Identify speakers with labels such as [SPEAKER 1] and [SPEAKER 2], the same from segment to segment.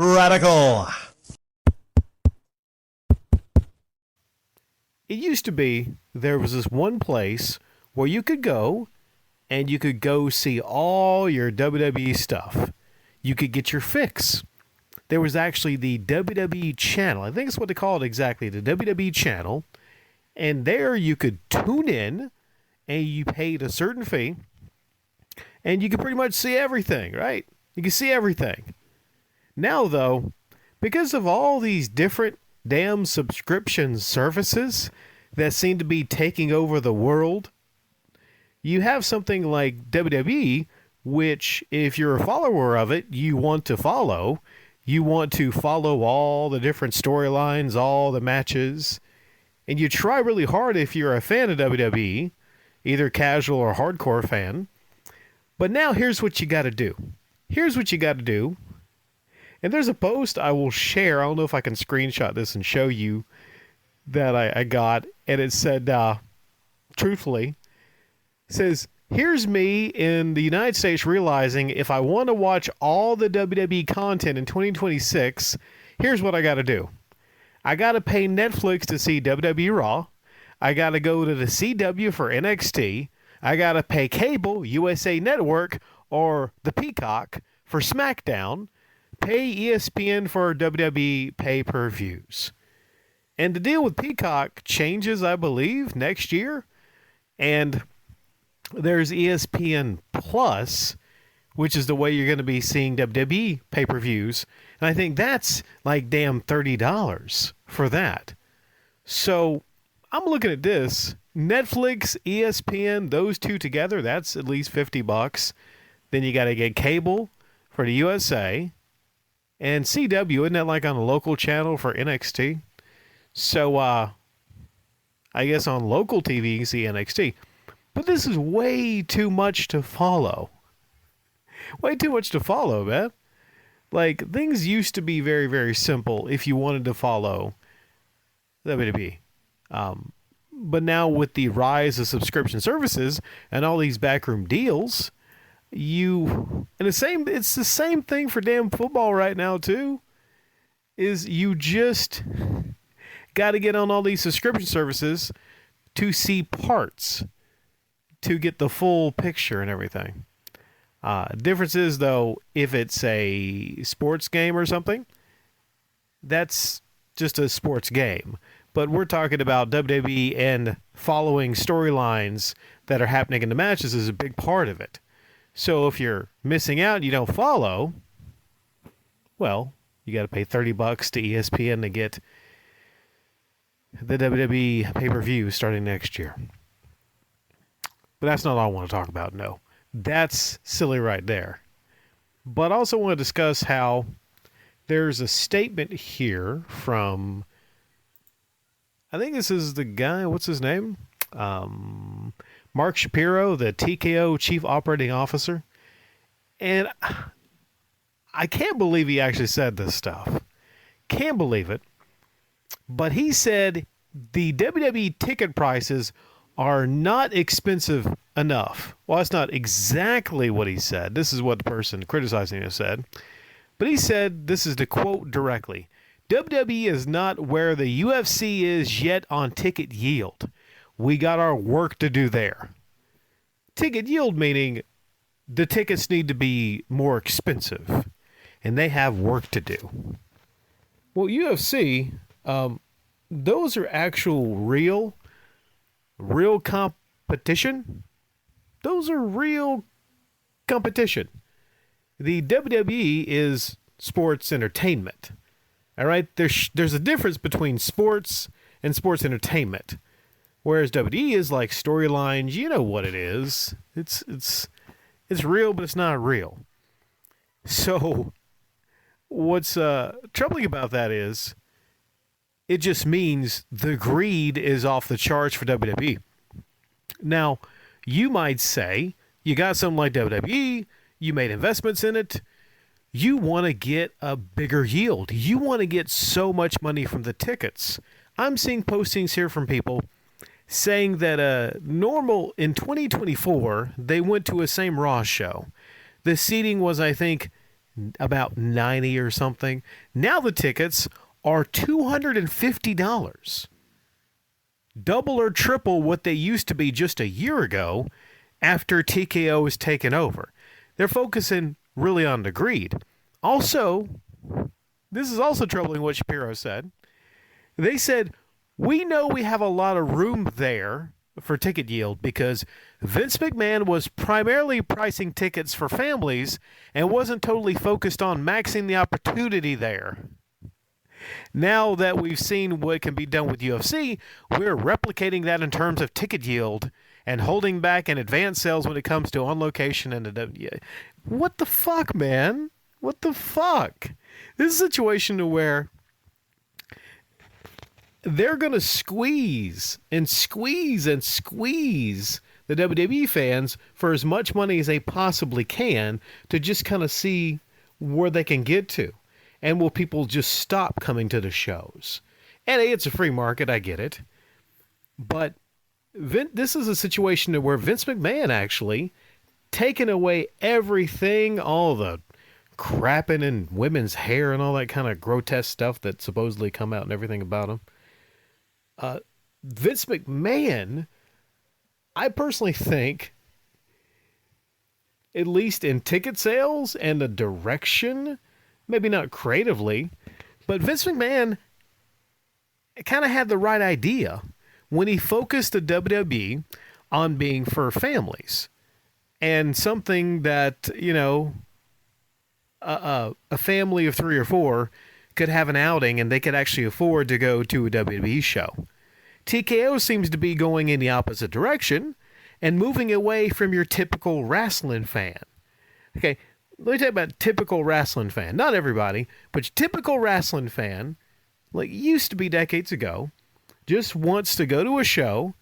[SPEAKER 1] Radical.
[SPEAKER 2] It used to be there was this one place where you could go and you could go see all your WWE stuff. You could get your fix. There was actually the WWE channel. I think it's what they call it exactly, the WWE channel. And there you could tune in and you paid a certain fee and you could pretty much see everything, right? You can see everything. Now, though, because of all these different damn subscription services that seem to be taking over the world, you have something like WWE, which, if you're a follower of it, you want to follow. You want to follow all the different storylines, all the matches, and you try really hard if you're a fan of WWE, either casual or hardcore fan. But now here's what you got to do. Here's what you got to do. And there's a post I will share. I don't know if I can screenshot this and show you that I got. And it said, truthfully, it says, here's me in the United States realizing if I want to watch all the WWE content in 2026, here's what I got to do. I got to pay Netflix to see WWE Raw. I got to go to the CW for NXT. I got to pay cable, USA Network, or the Peacock for SmackDown. Pay ESPN for WWE pay-per-views. And the deal with Peacock changes, I believe, next year. And there's ESPN Plus, which is the way you're going to be seeing WWE pay-per-views. And I think that's like damn $30 for that. So I'm looking at this. Netflix, ESPN, those two together, that's at least $50. Then you got to get cable for the USA. And CW, isn't that like on a local channel for NXT? So, I guess on local TV you can see NXT. But this is way too much to follow. Way too much to follow, man. Like, things used to be very, very simple if you wanted to follow WWE. But now with the rise of subscription services and all these backroom deals, it's the same thing for damn football right now too, is you just got to get on all these subscription services to see parts, to get the full picture and everything. Difference is, though, if it's a sports game or something, that's just a sports game. But we're talking about WWE, and following storylines that are happening in the matches is a big part of it. So if you're missing out and you don't follow, well, you got to pay $30 to ESPN to get the WWE pay-per-view starting next year. But that's not all I want to talk about, no. That's silly right there. But I also want to discuss how there's a statement here from, I think this is the guy, what's his name? Mark Shapiro, the TKO Chief Operating Officer. And I can't believe he actually said this stuff. Can't believe it. But he said the WWE ticket prices are not expensive enough. Well, that's not exactly what he said. This is what the person criticizing him said. But he said, this is to quote directly, WWE is not where the UFC is yet on ticket yield. We got our work to do there. Ticket yield meaning the tickets need to be more expensive, and they have work to do. Well, UFC, those are actual real competition. Those are real competition. The WWE is sports entertainment. All right, there's a difference between sports and sports entertainment. Whereas WWE is like storylines, you know what it is. It's real, but it's not real. So what's troubling about that is it just means the greed is off the charts for WWE. Now, you might say you got something like WWE, you made investments in it, you want to get a bigger yield. You want to get so much money from the tickets. I'm seeing postings here from people saying that normal in 2024, they went to a same Raw show. The seating was, I think, about 90 or something. Now the tickets are $250. Double or triple what they used to be just a year ago after TKO was taken over. They're focusing really on the greed. Also, this is also troubling what Shapiro said. They said, we know we have a lot of room there for ticket yield because Vince McMahon was primarily pricing tickets for families and wasn't totally focused on maxing the opportunity there. Now that we've seen what can be done with UFC, we're replicating that in terms of ticket yield and holding back in advance sales when it comes to on location and the WWE. What the fuck, man? What the fuck? This is a situation where they're going to squeeze and squeeze and squeeze the WWE fans for as much money as they possibly can to just kind of see where they can get to. And will people just stop coming to the shows? And it's a free market, I get it. But this is a situation where Vince McMahon actually taking away everything, all the crapping in women's hair and all that kind of grotesque stuff that supposedly come out and everything about him. Vince McMahon, I personally think, at least in ticket sales and the direction, maybe not creatively, but Vince McMahon kind of had the right idea when he focused the WWE on being for families and something that, you know, a family of 3 or 4 could have an outing and they could actually afford to go to a WWE show. TKO seems to be going in the opposite direction and moving away from your typical wrestling fan. Okay, let me tell you about typical wrestling fan. Not everybody, but your typical wrestling fan, like used to be decades ago, just wants to go to a show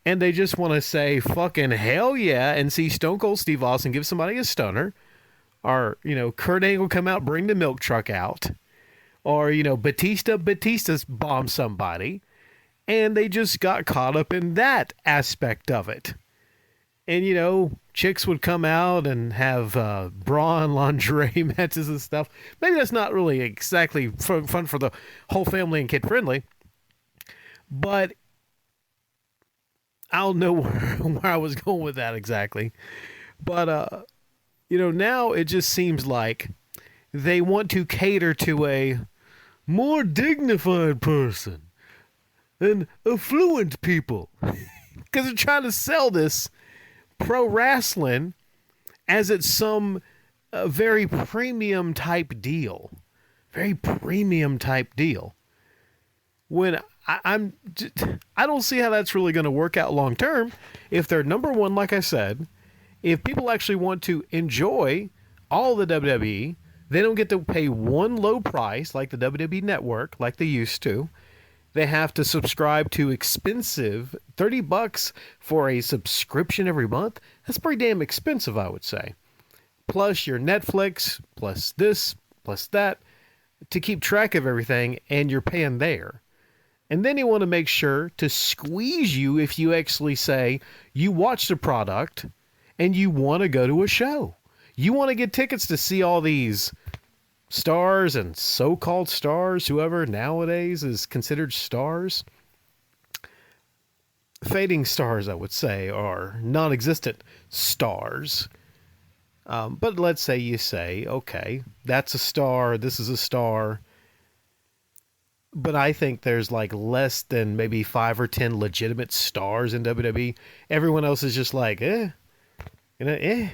[SPEAKER 2] and they just want to say fucking hell yeah and see Stone Cold Steve Austin give somebody a stunner, or, you know, Kurt Angle come out, bring the milk truck out, or, you know, Batista's bomb somebody, and they just got caught up in that aspect of it. And, you know, chicks would come out and have bra and lingerie matches and stuff. Maybe that's not really exactly fun for the whole family and kid friendly. But I don't know where I was going with that exactly. But, you know, now it just seems like they want to cater to a more dignified person and affluent people. Because they're trying to sell this pro wrestling as it's some very premium type deal. Very premium type deal. When I don't see how that's really going to work out long term. If they're number one, like I said, if people actually want to enjoy all the WWE, they don't get to pay one low price like the WWE Network, like they used to. They have to subscribe to expensive $30 for a subscription every month. That's pretty damn expensive, I would say. Plus your Netflix, plus this, plus that, to keep track of everything, and you're paying there. And then you want to make sure to squeeze you if you actually say you watch the product and you want to go to a show. You want to get tickets to see all these stars and so-called stars, whoever nowadays is considered stars. Fading stars, I would say, are non-existent stars. But let's say you say, okay, that's a star, this is a star. But I think there's like less than maybe 5 or 10 legitimate stars in WWE. Everyone else is just like, You know,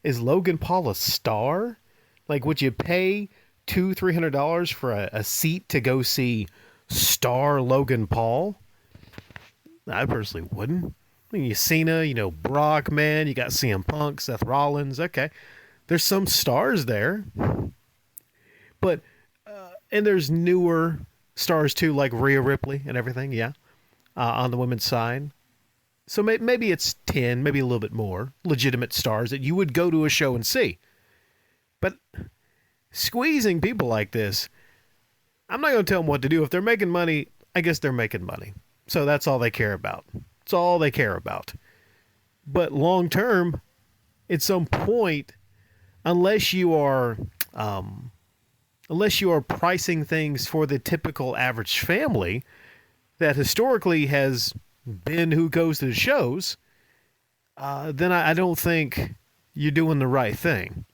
[SPEAKER 2] Is Logan Paul a star? Like, would you pay $200-$300 for a seat to go see star Logan Paul? I personally wouldn't. I mean, you Cena, you know, Brock, man, you got CM Punk, Seth Rollins. Okay, there's some stars there, but and there's newer stars too, like Rhea Ripley and everything. Yeah, on the women's side. So maybe it's 10, maybe a little bit more legitimate stars that you would go to a show and see. But squeezing people like this, I'm not going to tell them what to do. If they're making money, I guess they're making money. So that's all they care about. It's all they care about. But long term, at some point, unless you are, Unless you are pricing things for the typical average family that historically has been who goes to the shows, then I don't think you're doing the right thing.